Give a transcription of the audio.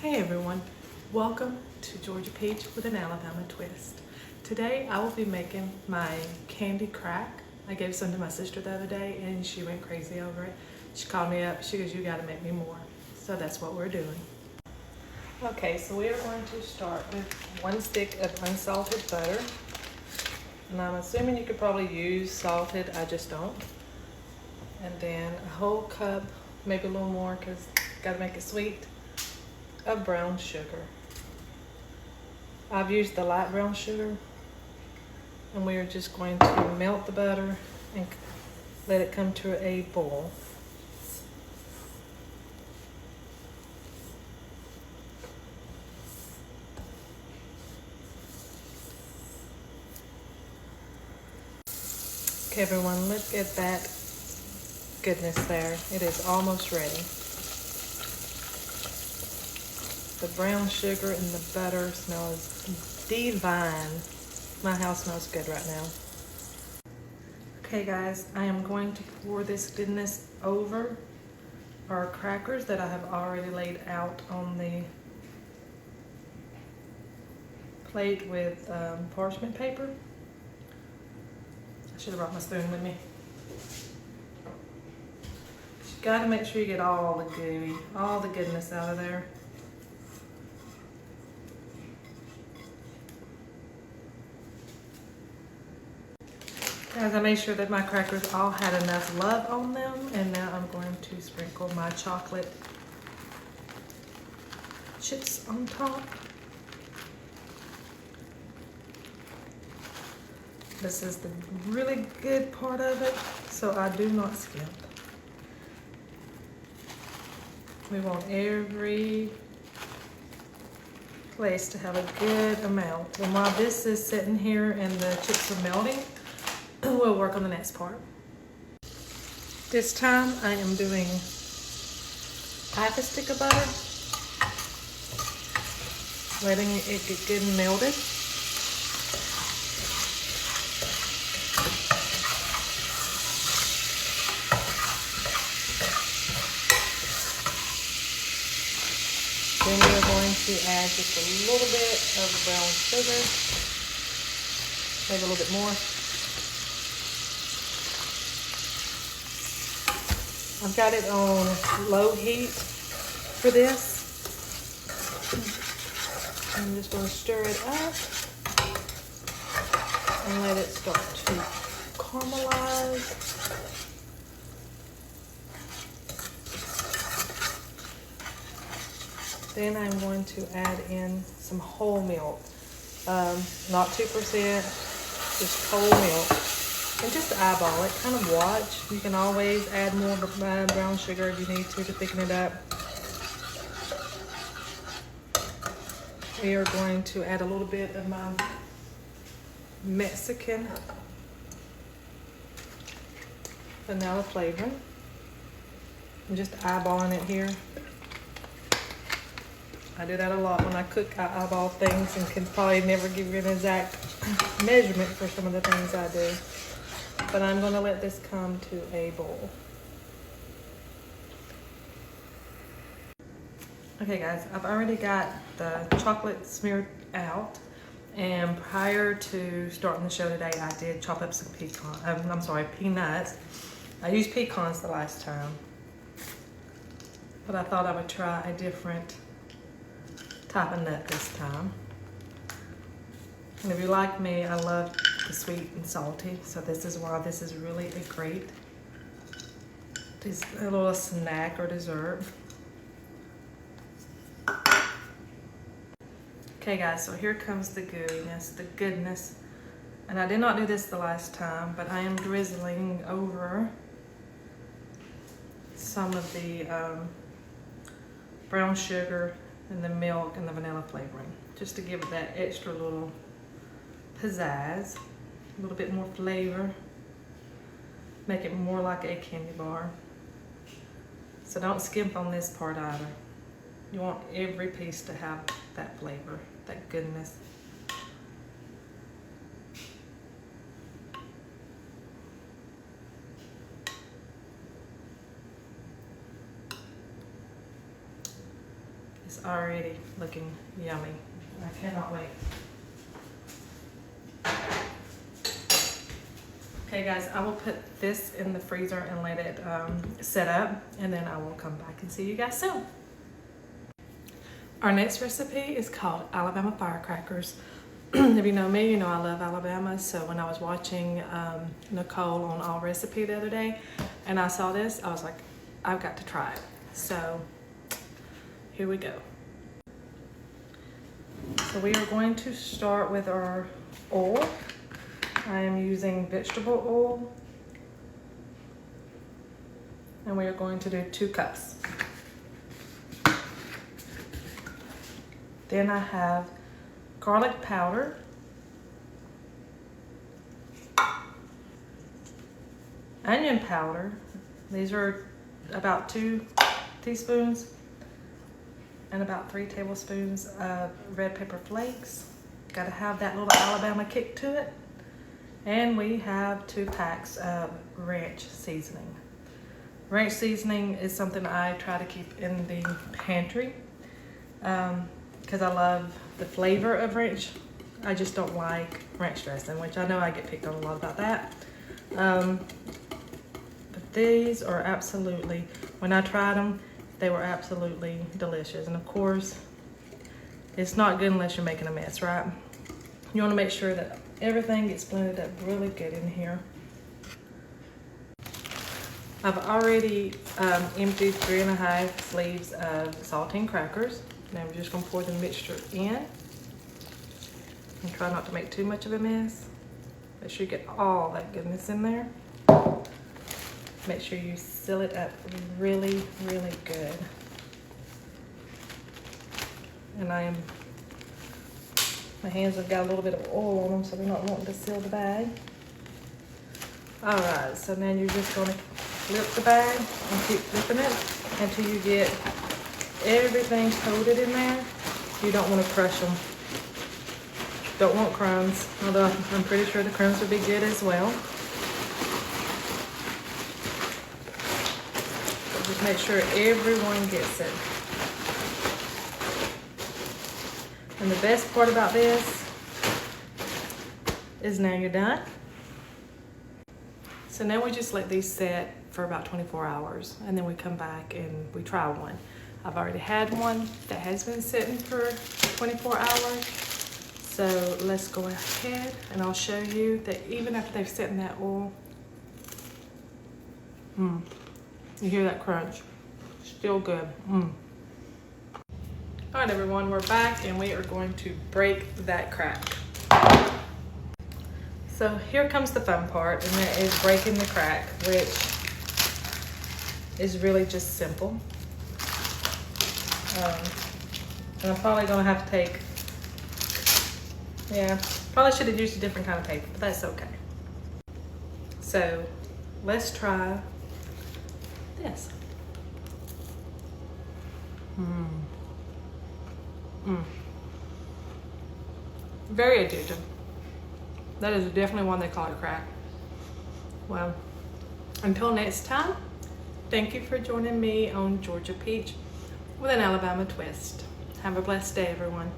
Hey everyone, welcome to Georgia Peach with an Alabama twist. Today I will be making my candy crack. I gave some to my sister the other day and she went crazy over it. She called me up, she goes, you gotta make me more. So that's what we're doing. Okay, so we are going to start with 1 stick of unsalted butter. And I'm assuming you could probably use salted, I just don't. And then a whole cup, maybe a little more because gotta make it sweet, of brown sugar. I've used the light brown sugar, and we are just going to melt the butter and let it come to a boil. Okay everyone, look at that goodness there. It is almost ready. The brown sugar and the butter smells divine. My house smells good right now. Okay guys, I am going to pour this goodness over our crackers that I have already laid out on the plate with parchment paper. I should have brought my spoon with me. You gotta make sure you get all the gooey, all the goodness out of there. Guys, I made sure that my crackers all had enough love on them, and now I'm going to sprinkle my chocolate chips on top. This is the really good part of it, so I do not skimp. We want every place to have a good amount. And while this is sitting here and the chips are melting, we'll work on the next part. This time I am doing half a stick of butter, letting it get good and melted. Then we're going to add just a little bit of brown sugar, maybe a little bit more. I've got it on low heat for this. I'm just going to stir it up and let it start to caramelize. Then I'm going to add in some whole milk, not 2%, just whole milk. And just eyeball it, kind of watch. You can always add more brown sugar if you need to thicken it up. We are going to add a little bit of my Mexican vanilla flavoring. I'm just eyeballing it here. I do that a lot when I cook. I eyeball things and can probably never give you an exact measurement for some of the things I do. But I'm going to let this come to a boil. Okay guys, I've already got the chocolate smeared out, and prior to starting the show today, I did chop up some peanuts. I used pecans the last time, but I thought I would try a different type of nut this time. And if you're like me, I love the sweet and salty, so this is why this is really a great a little snack or dessert. Okay guys, so here comes the gooiness, the goodness. And I did not do this the last time, but I am drizzling over some of the brown sugar and the milk and the vanilla flavoring, just to give it that extra little pizzazz, a little bit more flavor, make it more like a candy bar. So don't skimp on this part either. You want every piece to have that flavor, that goodness. It's already looking yummy. I cannot wait. Okay guys, I will put this in the freezer and let it set up, and then I will come back and see you guys soon. Our next recipe is called Alabama Firecrackers. If you know me, you know I love Alabama. So when I was watching Nicole on All Recipe the other day and I saw this, I was like, I've got to try it. So here we go. So we are going to start with our oil. I am using vegetable oil, and we are going to do 2 cups. Then I have garlic powder, onion powder. These are about 2 teaspoons, and about 3 tablespoons of red pepper flakes. Got to have that little Alabama kick to it. And we have 2 packs of ranch seasoning. Ranch seasoning is something I try to keep in the pantry because I love the flavor of ranch. I just don't like ranch dressing, which I know I get picked on a lot about that. But these are absolutely, when I tried them, they were absolutely delicious. And of course, it's not good unless you're making a mess, right? You want to make sure that everything gets blended up really good in here. I've already emptied 3½ sleeves of saltine crackers. Now we're just going to pour the mixture in. And try not to make too much of a mess. Make sure you get all that goodness in there. Make sure you seal it up really, really good. And my hands have got a little bit of oil on them, so we're not wanting to seal the bag. All right, so now you're just gonna flip the bag and keep flipping it until you get everything coated in there. You don't want to crush them. Don't want crumbs, although I'm pretty sure the crumbs would be good as well. So just make sure everyone gets it. And the best part about this is now you're done. So now we just let these set for about 24 hours, and then we come back and we try one. I've already had one that has been sitting for 24 hours. So let's go ahead and I'll show you that even after they've set in that oil, you hear that crunch, still good. All right, everyone, we're back and we are going to break that crack. So here comes the fun part, and that is breaking the crack, which is really just simple. And I'm probably gonna have to take, probably should have used a different kind of paper, but that's okay. So let's try this. Very addictive. That is definitely one they call it crack. Well, until next time, thank you for joining me on Georgia Peach with an Alabama twist. Have a blessed day, everyone.